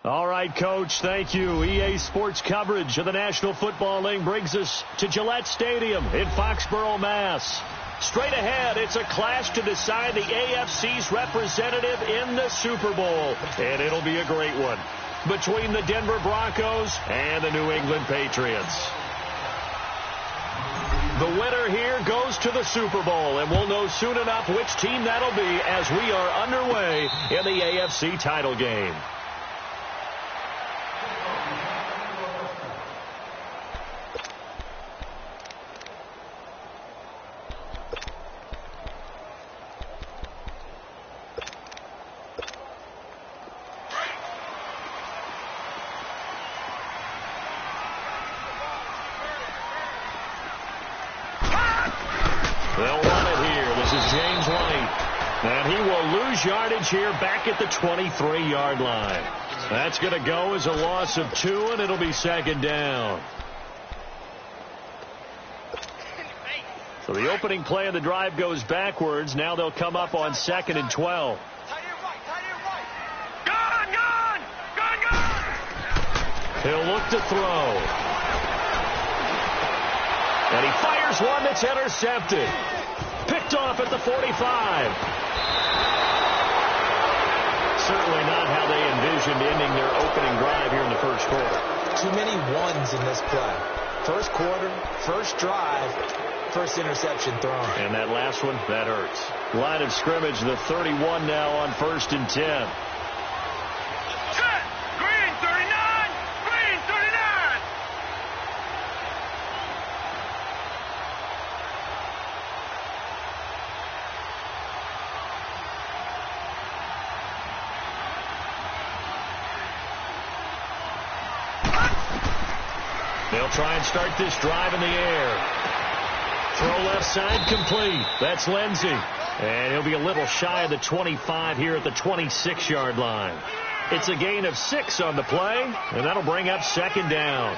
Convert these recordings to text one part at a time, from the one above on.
All right, Coach, thank you. EA Sports coverage of the National Football League brings us to Gillette Stadium in Foxborough, Mass. Straight ahead, it's a clash to decide the AFC's representative in the Super Bowl. And it'll be a great one between the Denver Broncos and the New England Patriots. The winner here goes to the Super Bowl, and we'll know soon enough which team that'll be as we are underway in the AFC title game. Yardage here back at the 23-yard line. That's going to go as a loss of 2, and it'll be second down. So the opening play of the drive goes backwards. Now they'll come up on 2nd and 12. He'll look to throw. And he fires one that's intercepted. Picked off at the 45. Certainly not how they envisioned ending their opening drive here in the first quarter. Too many ones in this play. First quarter, first drive, first interception thrown. And that last one, that hurts. Line of scrimmage, the 31 now on 1st and 10. Green 39! Green 39! They'll try and start this drive in the air. Throw left side complete. That's Lindsey. And he'll be a little shy of the 25 here at the 26-yard line. It's a gain of 6 on the play, and that'll bring up second down.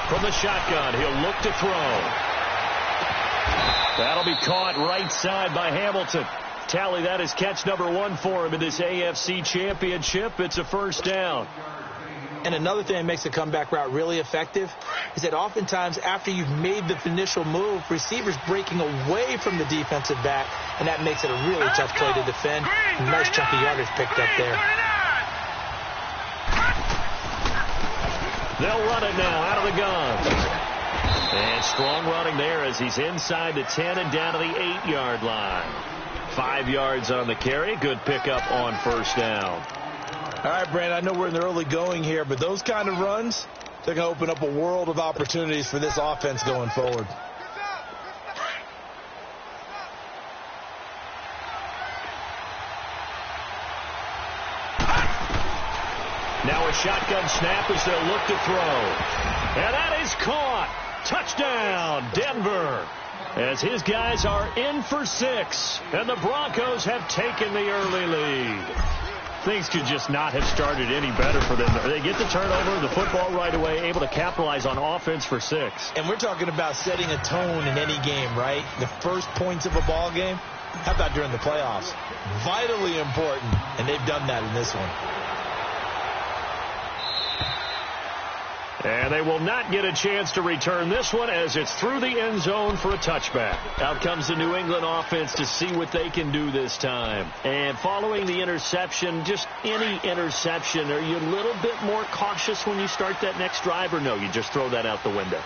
From the shotgun, he'll look to throw. That'll be caught right side by Hamilton. Tally, that is catch number 1 for him in this AFC Championship. It's a first down. And another thing that makes the comeback route really effective is that oftentimes after you've made the initial move, receivers breaking away from the defensive back, and that makes it a really tough play to defend. Nice chunk of yardage picked up there. They'll run it now out of the gun. And strong running there as he's inside the 10 and down to the 8-yard line. 5 yards on the carry. Good pickup on first down. All right, Brandon, I know we're in the early going here, but those kind of runs, they're going to open up a world of opportunities for this offense going forward. Now a shotgun snap as they'll look to throw. And that is caught. Touchdown, Denver. As his guys are in for 6. And the Broncos have taken the early lead. Things could just not have started any better for them. They get the turnover, the football right away, able to capitalize on offense for 6. And we're talking about setting a tone in any game, right? The first points of a ball game. How about during the playoffs? Vitally important. And they've done that in this one. And they will not get a chance to return this one as it's through the end zone for a touchback. Out comes the New England offense to see what they can do this time. And following the interception, just any interception, are you a little bit more cautious when you start that next drive, or no, you just throw that out the window?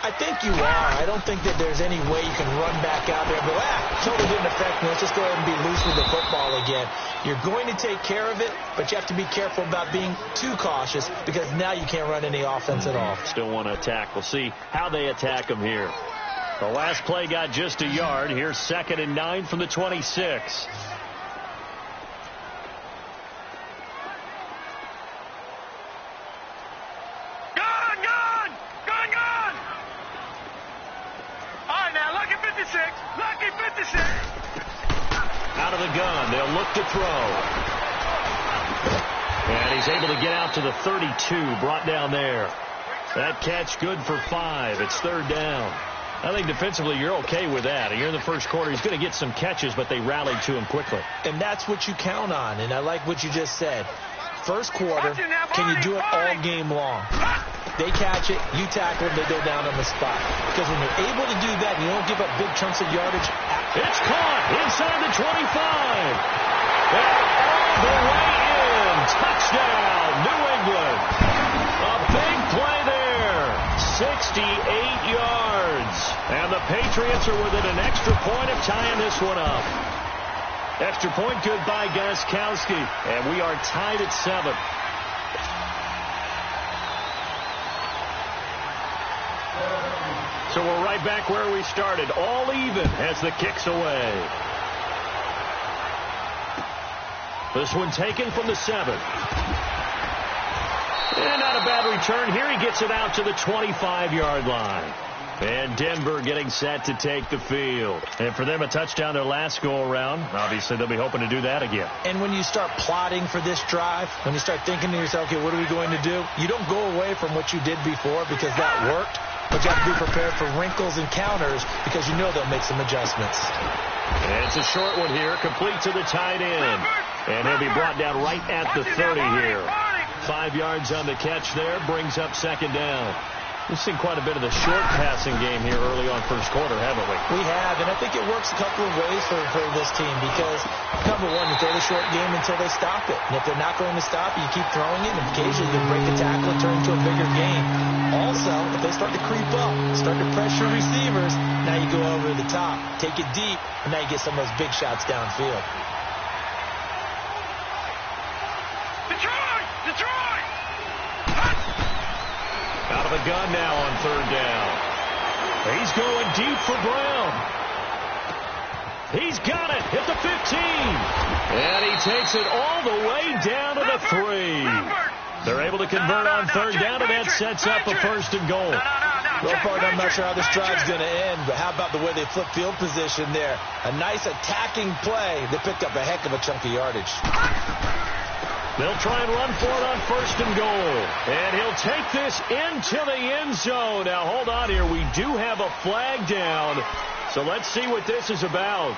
I think you are. I don't think that there's any way you can run back out there and go, totally didn't affect me. Let's just go ahead and be loose with the football again. You're going to take care of it, but you have to be careful about being too cautious because now you can't run any offense at all. Still want to attack. We'll see how they attack them here. The last play got just a yard. Here's 2nd and 9 from the 26. 56. Lucky 56. Out of the gun. They'll look to throw. And he's able to get out to the 32. Brought down there. That catch good for 5. It's third down. I think defensively you're okay with that. You're in the first quarter. He's going to get some catches, but they rallied to him quickly. And that's what you count on, and I like what you just said. First quarter, can you do it all game long? They catch it, you tackle them, they go down on the spot. Because when you're able to do that, you don't give up big chunks of yardage. It's caught inside the 25. And all the way in. Touchdown, New England. A big play there. 68 yards. And the Patriots are within an extra point of tying this one up. Extra point good by Gostkowski. And we are tied at 7. So we're right back where we started. All even as the kick's away. This one taken from the 7. And not a bad return. Here he gets it out to the 25-yard line. And Denver getting set to take the field. And for them, a touchdown their last go-around. Obviously, they'll be hoping to do that again. And when you start plotting for this drive, when you start thinking to yourself, okay, what are we going to do? You don't go away from what you did before because that worked. But you have to be prepared for wrinkles and counters because you know they'll make some adjustments. And it's a short one here, complete to the tight end. And he'll be brought down right at the 30 here. 5 yards on the catch there, brings up second down. We've seen quite a bit of the short passing game here early on first quarter, haven't we? We have, and I think it works a couple of ways for this team because, number one, you throw the short game until they stop it. And if they're not going to stop it, you keep throwing it, and occasionally you break the tackle and turn it into a bigger game. Also, if they start to creep up, start to pressure receivers, now you go over the top, take it deep, and now you get some of those big shots downfield. Detroit! Out of the gun now on third down. He's going deep for Brown. He's got it at the 15. And he takes it all the way down to the 3. They're able to convert on third down, and that sets up a first and goal. Real part, I'm not sure how this drive's going to end, but how about the way they flip field position there? A nice attacking play. They picked up a heck of a chunk of yardage. They'll try and run for it on first and goal. And he'll take this into the end zone. Now, hold on here. We do have a flag down. So let's see what this is about.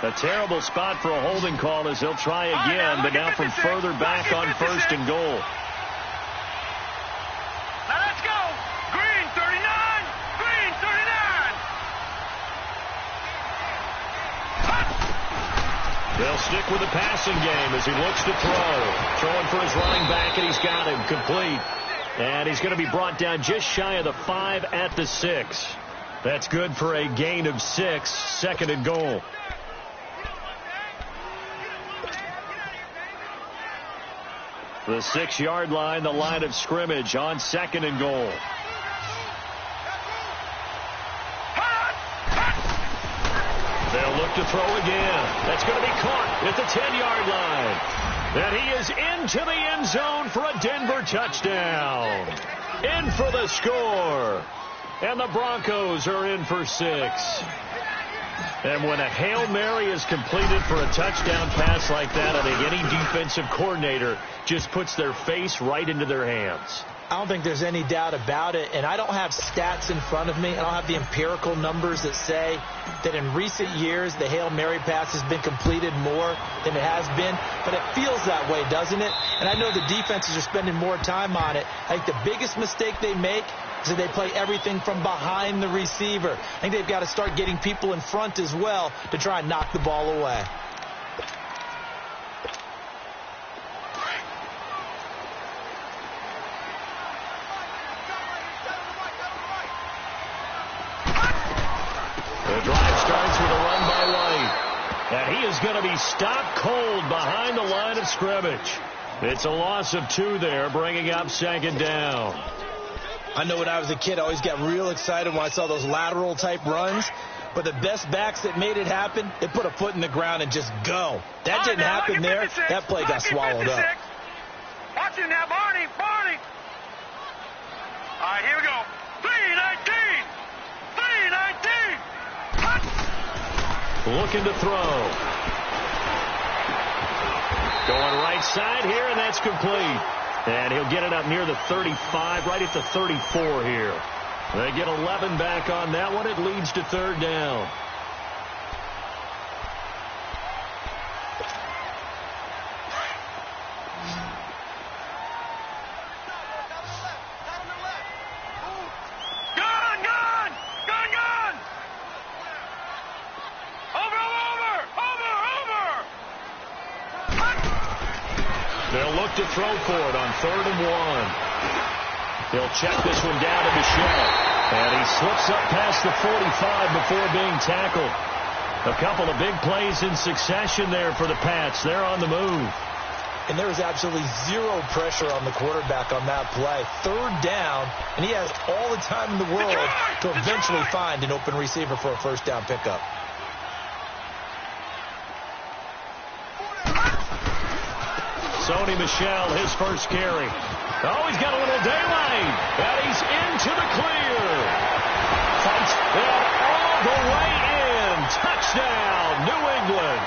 A terrible spot for a holding call as they'll try again, but now from further back on first and goal. Now let's go. Green 39. Green 39. They'll stick with the passing game as he looks to throw. Throwing for his running back, and he's got him complete. And he's going to be brought down just shy of the 5 at the 6. That's good for a gain of 6. Second and goal. The 6-yard line, the line of scrimmage on second and goal. They'll look to throw again. That's going to be caught at the 10-yard line. And he is into the end zone for a Denver touchdown. In for the score. And the Broncos are in for 6. And when a Hail Mary is completed for a touchdown pass like that, I think any defensive coordinator just puts their face right into their hands. I don't think there's any doubt about it, and I don't have stats in front of me. I don't have the empirical numbers that say that in recent years the Hail Mary pass has been completed more than it has been, but it feels that way, doesn't it? And I know the defenses are spending more time on it. I think the biggest mistake they make is that they play everything from behind the receiver. I think they've got to start getting people in front as well to try and knock the ball away. The drive starts with a run by White. And he is going to be stopped cold behind the line of scrimmage. It's a loss of 2 there, bringing up second down. I know when I was a kid, I always got real excited when I saw those lateral-type runs. But the best backs that made it happen, they put a foot in the ground and just go. That didn't happen there. That play got swallowed up. Watch it now, Barney. All right, here we go. 319. 319. Looking to throw. Going right side here, and that's complete. And he'll get it up near the 35, right at the 34 here. They get 11 back on that one. It leads to third down. They'll look to throw for it on 3rd and 1. He'll check this one down to Michelle. And he slips up past the 45 before being tackled. A couple of big plays in succession there for the Pats. They're on the move. And there was absolutely zero pressure on the quarterback on that play. 3rd down, and he has all the time in the world to eventually find an open receiver for a first down pickup. Sony Michel, his first carry. Oh, he's got a little daylight. And he's into the clear. Fights that all the way in. Touchdown, New England.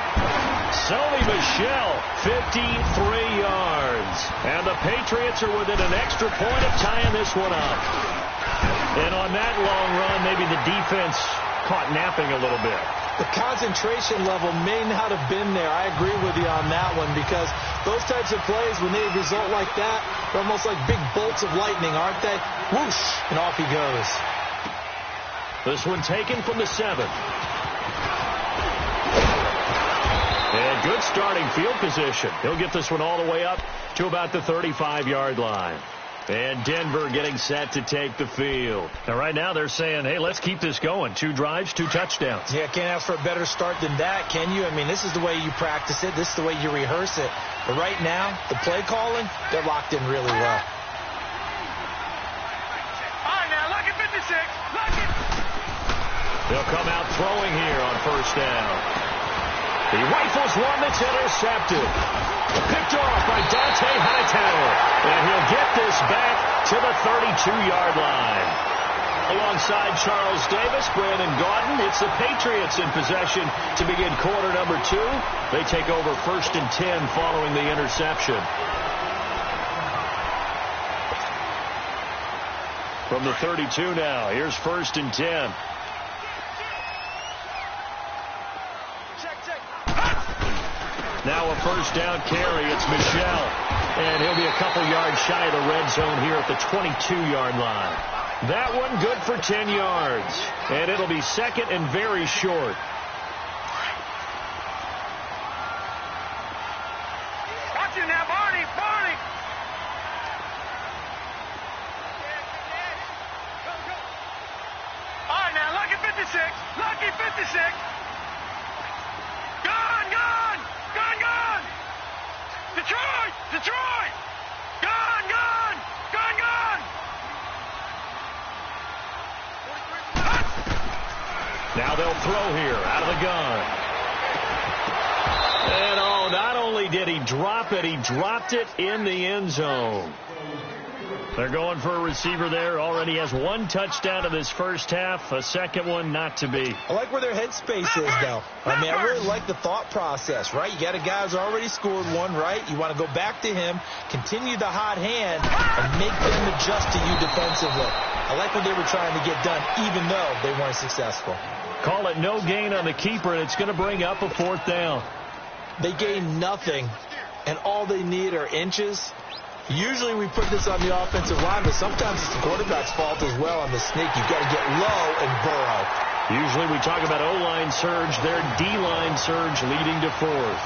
Sony Michel, 53 yards. And the Patriots are within an extra point of tying this one up. And on that long run, maybe the defense caught napping a little bit. The concentration level may not have been there. I agree with you on that one, because those types of plays, when they result like that, they're almost like big bolts of lightning, aren't they? Whoosh, and off he goes. This one taken from the 7. And good starting field position. He'll get this one all the way up to about the 35-yard line. And Denver getting set to take the field. Now, right now, they're saying, hey, let's keep this going. 2 drives, 2 touchdowns. Yeah, can't ask for a better start than that, can you? I mean, this is the way you practice it. This is the way you rehearse it. But right now, the play calling, they're locked in really well. All right, now, lucky 56. Lucky. They'll come out throwing here on first down. He rifles one that's intercepted. Picked off by Dante Hightower. And he'll get this back to the 32-yard line. Alongside Charles Davis, Brandon Gaudin, it's the Patriots in possession to begin quarter number 2. They take over 1st and 10 following the interception. From the 32 now, here's 1st and 10. Now a first down carry. It's Michel. And he'll be a couple yards shy of the red zone here at the 22-yard line. That one good for 10 yards. And it'll be 2nd and very short. Watch it now, Barney. All right, now, lucky 56. Lucky 56. Gone. Detroit. Gone. Now they'll throw here out of the gun. And oh, not only did he drop it, he dropped it in the end zone. They're going for a receiver there. Already has 1 touchdown in this first half. A second one not to be. I like where their headspace is, though. I mean, I really like the thought process, right? You got a guy who's already scored 1, right? You want to go back to him, continue the hot hand, and make them adjust to you defensively. I like what they were trying to get done, even though they weren't successful. Call it no gain on the keeper, and it's going to bring up a 4th down. They gain nothing, and all they need are inches. Usually we put this on the offensive line, but sometimes it's the quarterback's fault as well on the sneak. You've got to get low and burrow. Usually we talk about O-line surge, their D-line surge leading to 4th.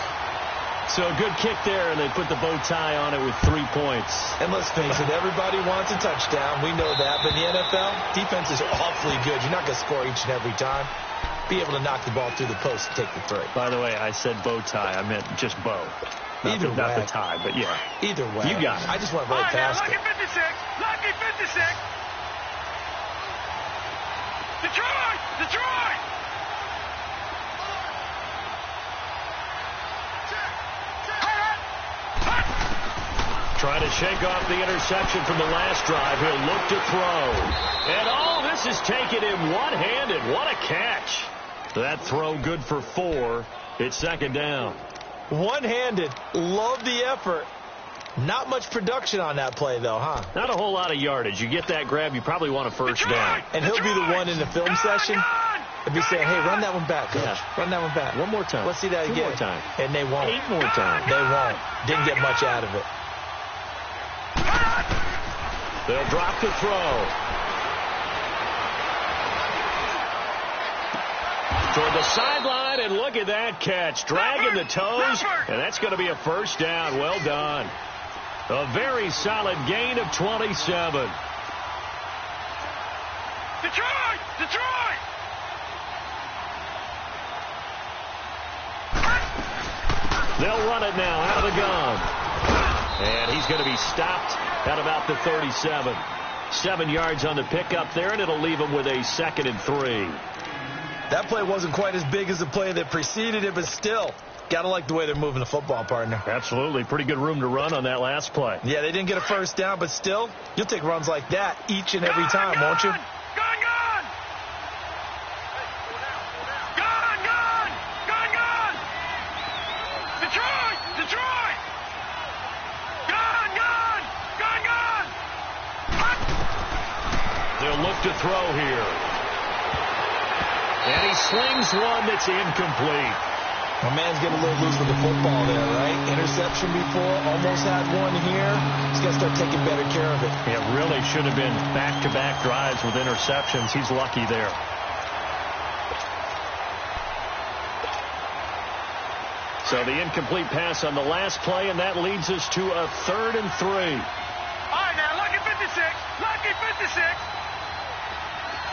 So a good kick there, and they put the bow tie on it with 3 points. And let's face it, everybody wants a touchdown. We know that. But in the NFL, defenses are awfully good. You're not going to score each and every time. Be able to knock the ball through the post and take the 3. By the way, I said bow tie. I meant just bow. Not the tie, but yeah. Either way. You got it. I just want to right past it. Lucky 56. Lucky 56. Detroit. Trying to shake off the interception from the last drive. He'll look to throw. And all this is taken in one-handed. What a catch. That throw good for 4. It's second down. One-handed. Love the effort. Not much production on that play, though, huh? Not a whole lot of yardage. You get that grab, you probably want a first down. And he'll be the one in the film session. He'll be saying, hey, run that one back, coach. Yeah. Run that one back. One more time. Let's see that 2 again. more time. And they won't. 8 more times. They won't. Didn't get much out of it. They'll drop the throw. Toward the sideline, and look at that catch. Dragging the toes, and that's going to be a first down. Well done. A very solid gain of 27. Detroit! Detroit! They'll run it now out of the gun. And he's going to be stopped at about the 37. 7 yards on the pickup there, and it'll leave him with a 2nd and 3. That play wasn't quite as big as the play that preceded it, but still, got to like the way they're moving the football, partner. Absolutely. Pretty good room to run on that last play. Yeah, they didn't get a first down, but still, you'll take runs like that each and every time, won't you? Gun! Gun! Gun! Gun! Gun! Gun! Detroit! Detroit! Gun! Gun! Gun! Gun! They'll look to throw here. And he slings one that's incomplete. My man's getting a little loose with the football there, right? Interception before, almost had one here. He's got to start taking better care of it. It really should have been back-to-back drives with interceptions. He's lucky there. So the incomplete pass on the last play, and that leads us to a 3rd and 3. All right, now, lucky 56. Lucky 56.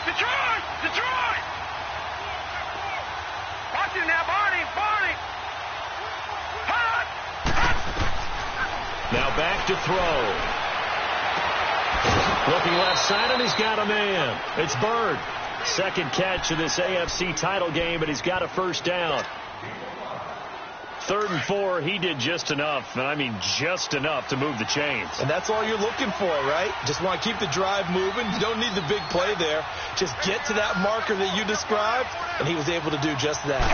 Detroit! Detroit! Watch it now, Barney! Barney! Hot! Now back to throw. Looking left side, and he's got a man. It's Bird. 2nd catch of this AFC title game, and he's got a first down. 3rd and 4, he did just enough, and I mean just enough to move the chains. And that's all you're looking for, right? Just want to keep the drive moving. You don't need the big play there. Just get to that marker that you described, and he was able to do just that.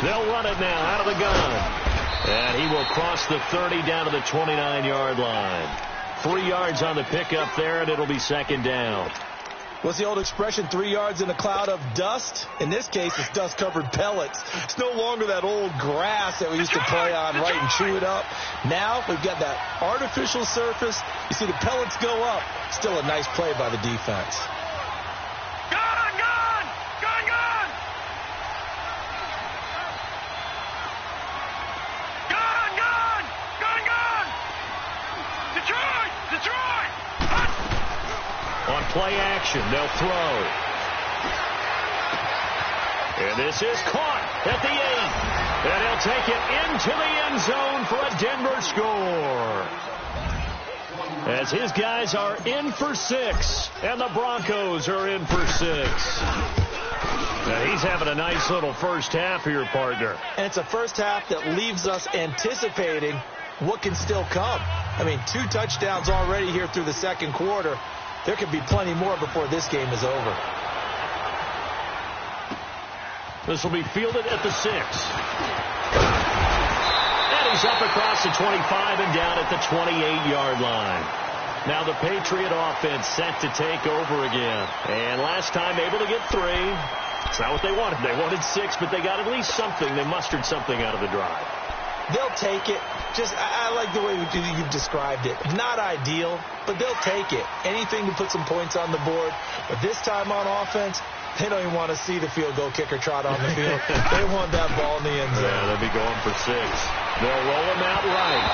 They'll run it now out of the gun. And he will cross the 30 down to the 29-yard line. 3 yards on the pickup there, and it'll be 2nd down. What's the old expression, 3 yards in a cloud of dust? In this case, it's dust-covered pellets. It's no longer that old grass that we used to play on, right, and chew it up. Now we've got that artificial surface. You see the pellets go up. Still a nice play by the defense. Gun! Gun! Gun! Gun! Gun! Gun! Gun! Gun! Detroit! Detroit! Hot! On play action, they'll throw. And this is caught at the 8. And he'll take it into the end zone for a Denver score. As his guys are in for 6, and the Broncos are in for 6. Now he's having a nice little first half here, partner. And it's a first half that leaves us anticipating what can still come. I mean, 2 touchdowns already here through the 2nd quarter. There could be plenty more before this game is over. This will be fielded at the 6. And he's up across the 25 and down at the 28-yard line. Now the Patriot offense set to take over again. And last time able to get 3. It's not what they wanted. They wanted 6, but they got at least something. They mustered something out of the drive. They'll take it. I like the way you've described it. Not ideal, but they'll take it. Anything to put some points on the board. But this time on offense, they don't even want to see the field goal kicker trot on the field. They want that ball in the end zone. Yeah, they'll be going for 6. They'll roll him out right.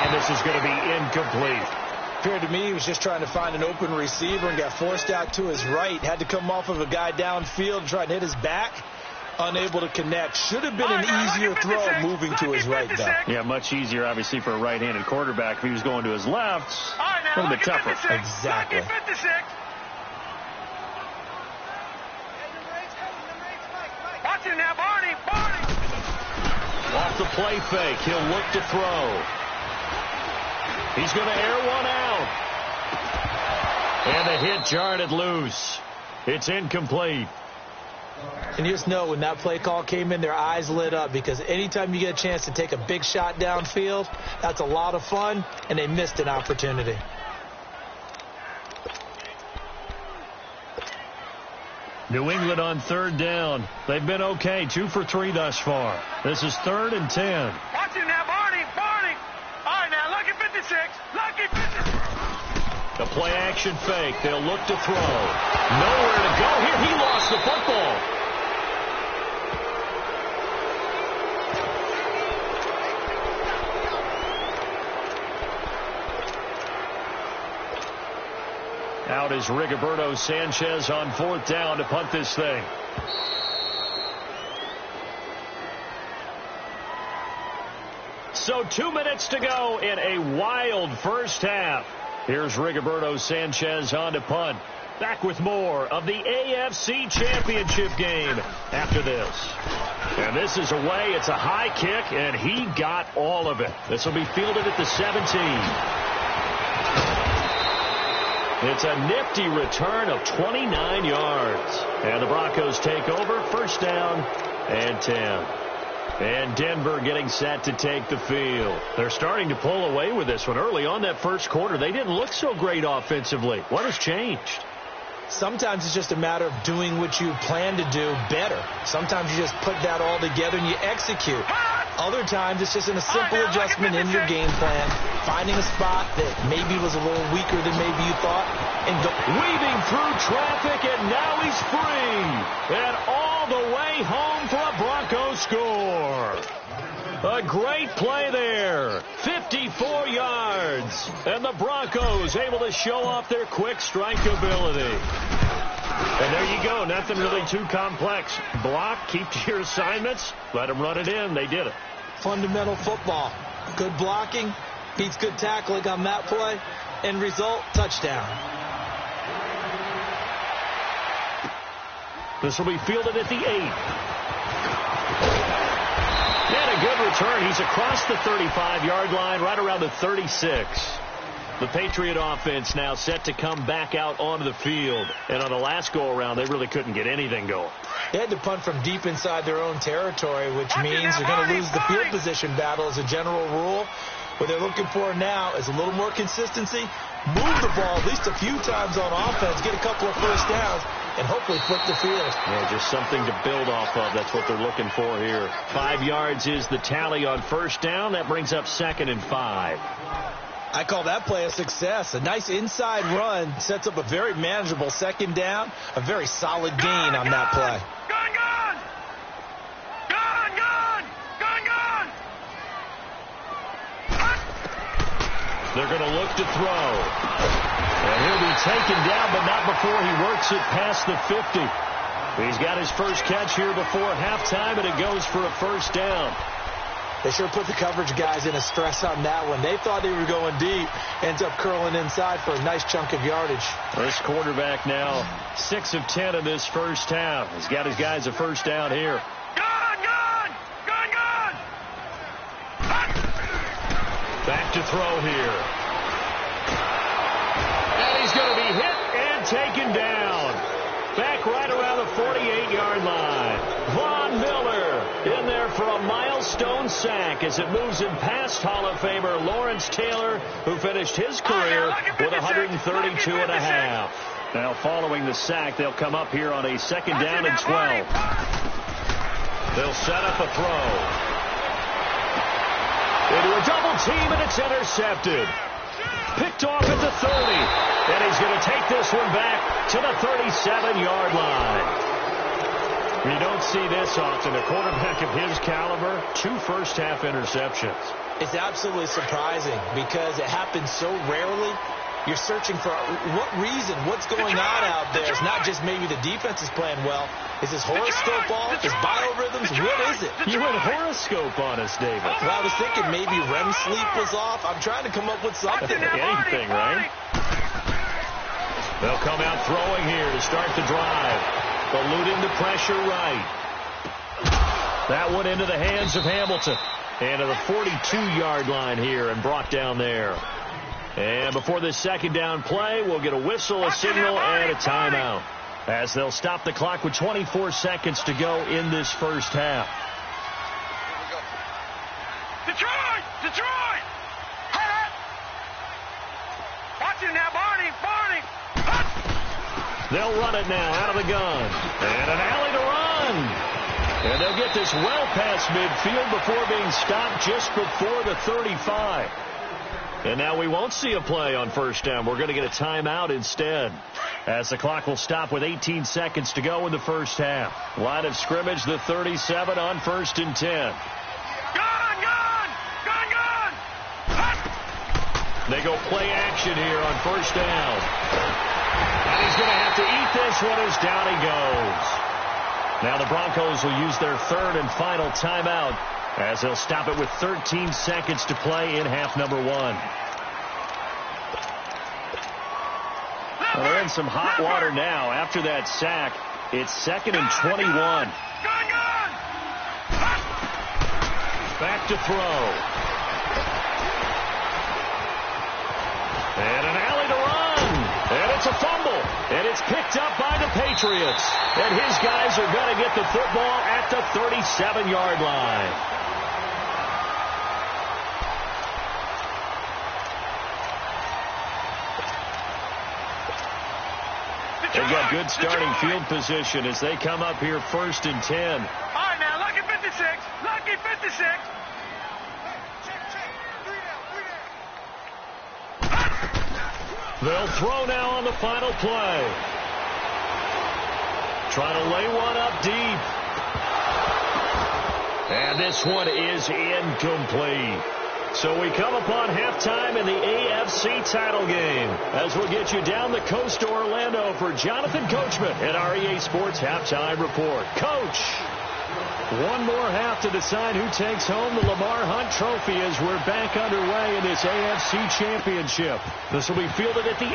And this is going to be incomplete. Appeared to me he was just trying to find an open receiver and got forced out to his right. Had to come off of a guy downfield and try and hit his back. Unable to connect. Should have been an easier throw moving to his right, though. Yeah, much easier, obviously, for a right-handed quarterback. If he was going to his left, a little bit tougher. Exactly. Watch it now, Barney. Barney. Off the play fake, he'll look to throw. He's going to air one out. And the hit jarred it loose. It's incomplete. And you just know when that play call came in, their eyes lit up, because anytime you get a chance to take a big shot downfield, that's a lot of fun, and they missed an opportunity. New England on third down. They've been okay, 2 for 3 thus far. This is 3rd and 10. Watch him now, Barney. All right, now, lucky 56. Lucky 56. The play action fake. They'll look to throw. Nowhere to go here. He lost the football. Out is Rigoberto Sanchez on 4th down to punt this thing. So 2 minutes to go in a wild first half. Here's Rigoberto Sanchez on to punt. Back with more of the AFC Championship game after this. And this is away. It's a high kick, and he got all of it. This will be fielded at the 17. It's a nifty return of 29 yards. And the Broncos take over, 1st down and 10. And Denver getting set to take the field. They're starting to pull away with this one. Early on that first quarter, they didn't look so great offensively. What has changed? Sometimes it's just a matter of doing what you plan to do better. Sometimes you just put that all together and you execute. Other times it's just a simple adjustment in your game plan, finding a spot that maybe was a little weaker than maybe you thought, and weaving through traffic, and now he's free. And all the way home for a Broncos score. A great play there. 54 yards. And the Broncos able to show off their quick strike ability. And there you go. Nothing really too complex. Block, keep to your assignments, let them run it in. They did it. Fundamental football. Good blocking beats good tackling on that play. End result, touchdown. This will be fielded at the 8. And a good return. He's across the 35-yard line, right around the 36. The Patriot offense now set to come back out onto the field. And on the last go-around, they really couldn't get anything going. They had to punt from deep inside their own territory, which means they're going to lose the field position battle as a general rule. What they're looking for now is a little more consistency, move the ball at least a few times on offense, get a couple of first downs, and hopefully flip the field. Yeah, just something to build off of. That's what they're looking for here. 5 yards is the tally on first down. That brings up 2nd and 5. I call that play a success. A nice inside run sets up a very manageable 2nd down. A very solid gain on that play. Gun! They're going to look to throw. And he'll be taken down, but not before he works it past the 50. He's got his first catch here before halftime, and it goes for a first down. They sure put the coverage guys in a stress on that one. They thought they were going deep. Ends up curling inside for a nice chunk of yardage. This quarterback now 6 of 10 in this first half. He's got his guys a first down here. Back to throw here. And he's going to be hit and taken down. Back right around the 48-yard line. Von Miller in there for a milestone sack as it moves him past Hall of Famer Lawrence Taylor, who finished his career with 132 and a half. Now following the sack, they'll come up here on a 2nd down and 12. They'll set up a throw. Into a double team, and it's intercepted. Picked off at the 30. And he's going to take this one back to the 37-yard line. You don't see this often. A quarterback of his caliber, 2 first-half interceptions. It's absolutely surprising because it happens so rarely. You're searching for what reason, what's going on out there. It's not just maybe the defense is playing well. Is his horoscope off? His biorhythms? What is it? You went horoscope on us, David. Well, I was thinking maybe REM sleep was off. I'm trying to come up with something. Anything, right? They'll come out throwing here to start the drive. Eluding the pressure right. That one into the hands of Hamilton. And to the 42-yard line here and brought down there. And before this second down play, we'll get a whistle, a signal, and a timeout, as they'll stop the clock with 24 seconds to go in this first half. Detroit! Detroit! Watch him now, Barney! Barney! They'll run it now out of the gun. And an alley to run. And they'll get this well past midfield before being stopped just before the 35. And now we won't see a play on first down. We're going to get a timeout instead, as the clock will stop with 18 seconds to go in the first half. Line of scrimmage, the 37 on 1st and 10. Gun! Gun! Gun! Gun! They go play action here on first down. And he's going to have to eat this one as down he goes. Now the Broncos will use their third and final timeout, as they'll stop it with 13 seconds to play in half number 1. Well, they're in some hot water now. After that sack, it's 2nd and 21. Back to throw. And an alley to run. And it's a fumble. And it's picked up by the Patriots. And his guys are going to get the football at the 37-yard line. They've got good starting field position as they come up here 1st and 10. All right, now, lucky 56. Lucky 56. They'll throw now on the final play. Trying to lay one up deep. And this one is incomplete. So we come upon halftime in the AFC title game, as we'll get you down the coast to Orlando for Jonathan Coachman at our EA Sports Halftime Report. Coach, one more half to decide who takes home the Lamar Hunt Trophy as we're back underway in this AFC Championship. This will be fielded at the 8.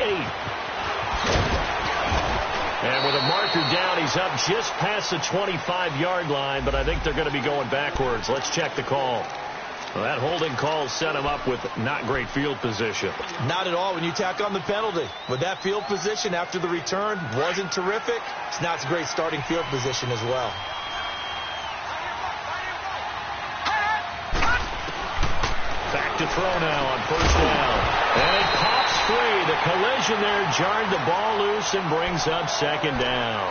And with a marker down, he's up just past the 25-yard line, but I think they're going to be going backwards. Let's check the call. Well, that holding call set him up with not great field position. Not at all when you tack on the penalty. With that field position after the return wasn't terrific, it's not a great starting field position as well. Back to throw now on first down. And it pops free. The collision there jarred the ball loose and brings up 2nd down.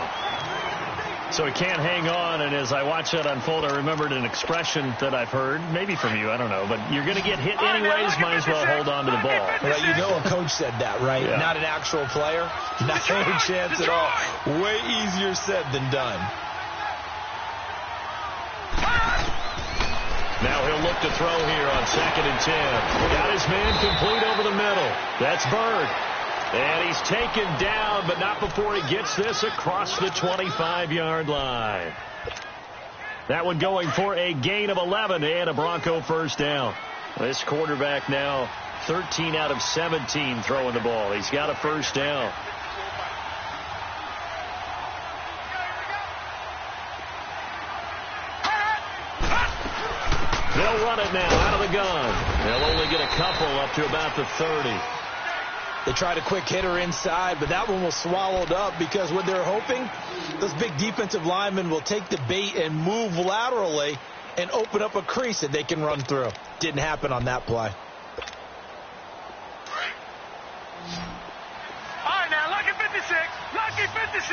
So he can't hang on, and as I watch that unfold, I remembered an expression that I've heard, maybe from you, I don't know, but you're going to get hit anyways, might as well hold on to the ball. Well, you know a coach said that, right? Yeah. Not an actual player. Not any chance at all. Way easier said than done. Now he'll look to throw here on 2nd and 10. Got his man complete over the middle. That's Bird. And he's taken down, but not before he gets this across the 25-yard line. That one going for a gain of 11 and a Bronco first down. This quarterback now 13 out of 17 throwing the ball. He's got a first down. They'll run it now out of the gun. They'll only get a couple up to about the 30. They tried a quick hitter inside, but that one was swallowed up because what they're hoping, those big defensive linemen will take the bait and move laterally and open up a crease that they can run through. Didn't happen on that play. All right, now, lucky 56. Lucky 56.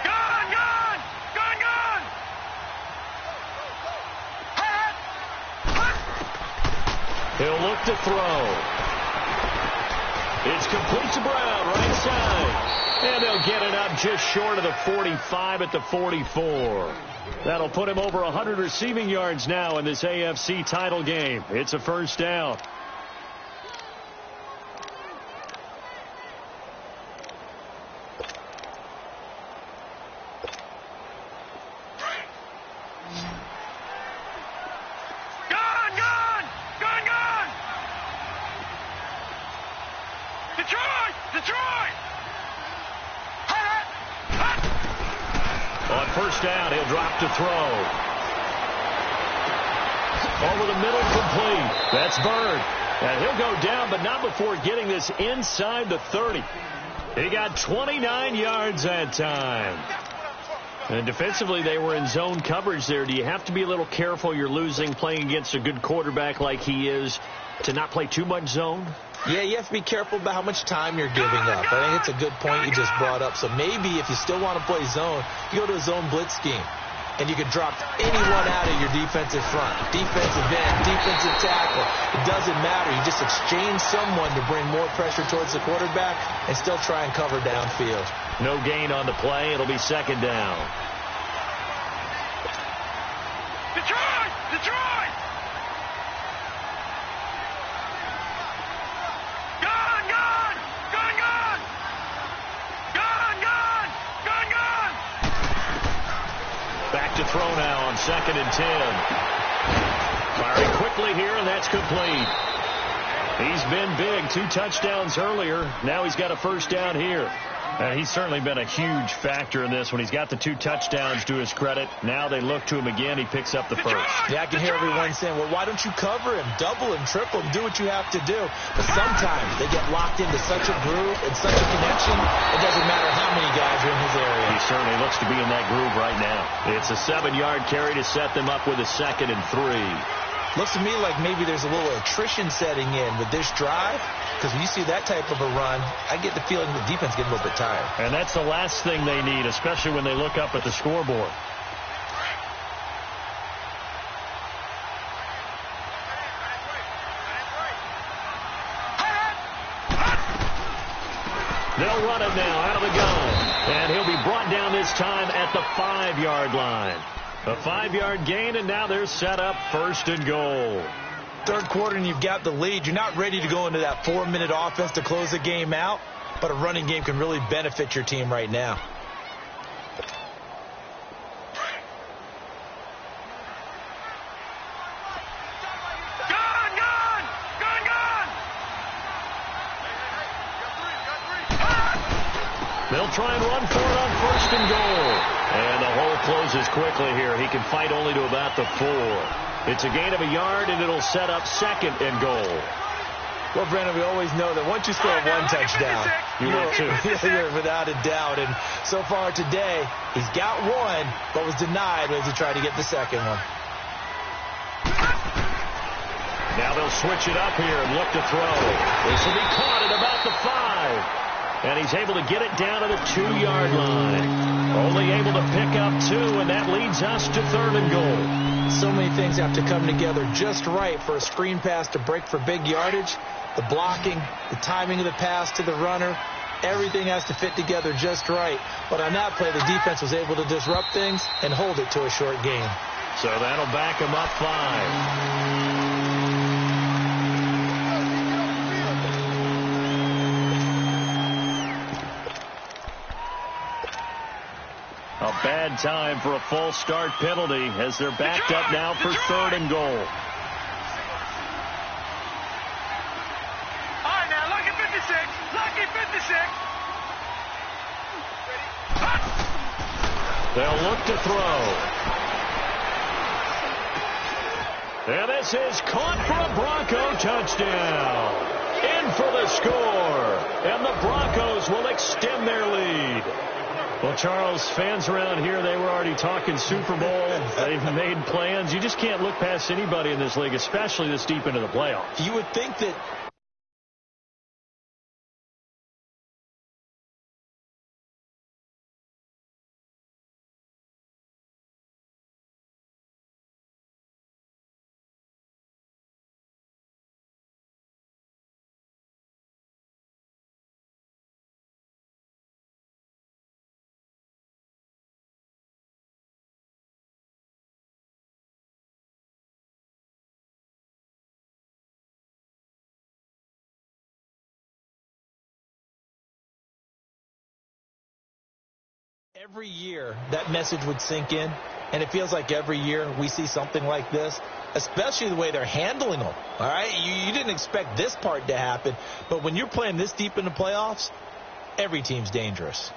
Gun! Gun! Gun! Gun! He'll look to throw. It's complete to Brown, right side. And they'll get it up just short of the 45 at the 44. That'll put him over 100 receiving yards now in this AFC title game. It's a first down. Down, he'll drop to throw. Over the middle, complete. That's Bird. And he'll go down, but not before getting this inside the 30. He got 29 yards that time. And defensively, they were in zone coverage there. Do you have to be a little careful you're losing playing against a good quarterback like he is to not play too much zone? Yeah, you have to be careful about how much time you're giving up. I think it's a good point you just brought up. So maybe if you still want to play zone, you go to a zone blitz scheme. And you can drop anyone out of your defensive front. Defensive end, defensive tackle. It doesn't matter. You just exchange someone to bring more pressure towards the quarterback and still try and cover downfield. No gain on the play. It'll be second down. Detroit! Detroit! Gone! Gone! Gone! Gone! Gone! Gone! Gone! Gone! Back to throw now on 2nd and 10. Firing quickly here, and that's complete. He's been big. 2 touchdowns earlier. Now he's got a first down here. He's certainly been a huge factor in this when he's got the 2 touchdowns to his credit. Now they look to him again. He picks up the first. Yeah, I can hear everyone saying, well, why don't you cover him, double him, triple him, do what you have to do. But sometimes they get locked into such a groove and such a connection, it doesn't matter how many guys are in his area. He certainly looks to be in that groove right now. It's a 7-yard carry to set them up with a 2nd and 3. Looks to me like maybe there's a little attrition setting in with this drive, because when you see that type of a run, I get the feeling the defense getting a little bit tired. And that's the last thing they need, especially when they look up at the scoreboard. They'll run it now out of the gun. And he'll be brought down this time at the 5-yard line. A 5-yard gain, and now they're set up 1st and goal. Third quarter, and you've got the lead. You're not ready to go into that 4-minute offense to close the game out, but a running game can really benefit your team right now. Gone! Gone! Gone! Gone! They'll try and run for it on 1st and goal. And the hole closes quickly here. He can fight only to about the 4. It's a gain of a yard, and it'll set up 2nd and goal. Well, Brandon, we always know that once you score 1 touchdown, you will too. Without a doubt. And so far today, he's got 1, but was denied as he tried to get the 2nd one. Now they'll switch it up here and look to throw. This will be caught at about the 5. And he's able to get it down to the 2-yard line. Only able to pick up 2, and that leads us to 3rd and goal. So many things have to come together just right for a screen pass to break for big yardage. The blocking, the timing of the pass to the runner, everything has to fit together just right. But on that play, the defense was able to disrupt things and hold it to a short gain. So that'll back him up 5. A bad time for a false start penalty as they're backed up now for 3rd and goal. All right, now, lucky 56. Lucky 56. They'll look to throw. And this is caught for a Bronco touchdown. In for the score. And the Broncos will extend their lead. Well, Charles, fans around here, they were already talking Super Bowl. They've made plans. You just can't look past anybody in this league, especially this deep into the playoffs. You would think that every year that message would sink in, and it feels like every year we see something like this, especially the way they're handling them. All right, you didn't expect this part to happen, but when you're playing this deep in the playoffs, every team's dangerous.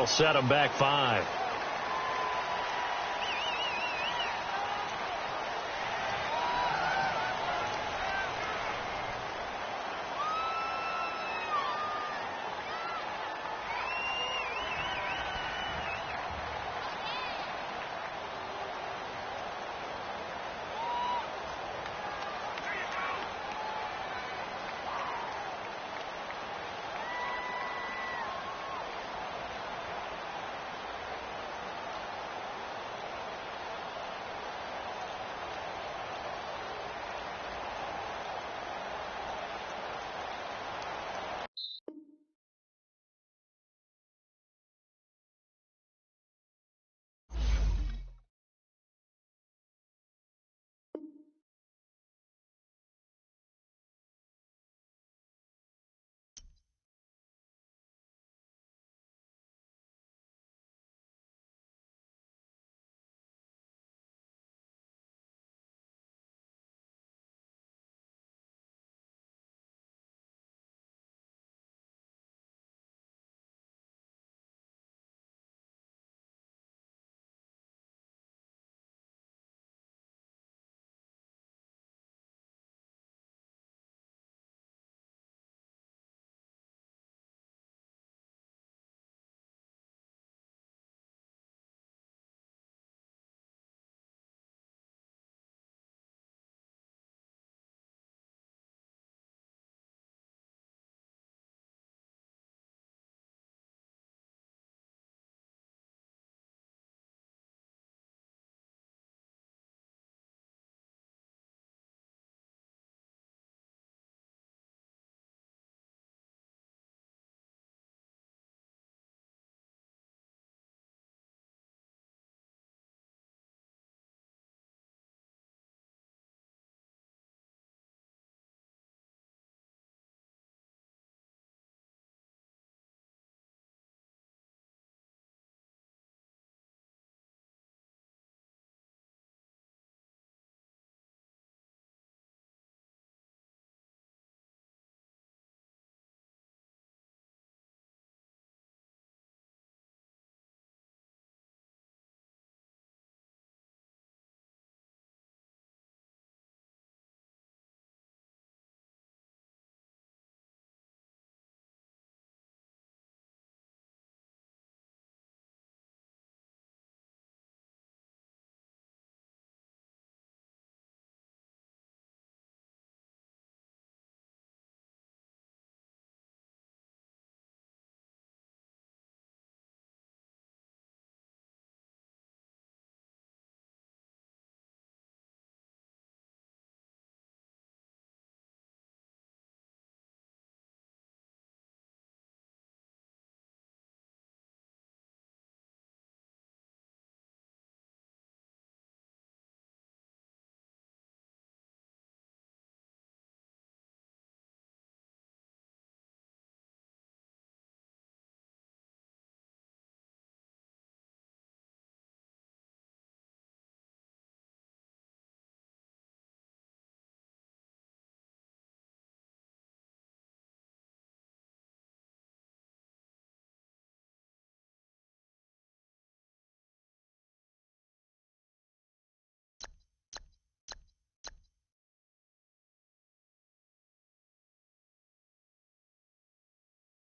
That'll set them back 5.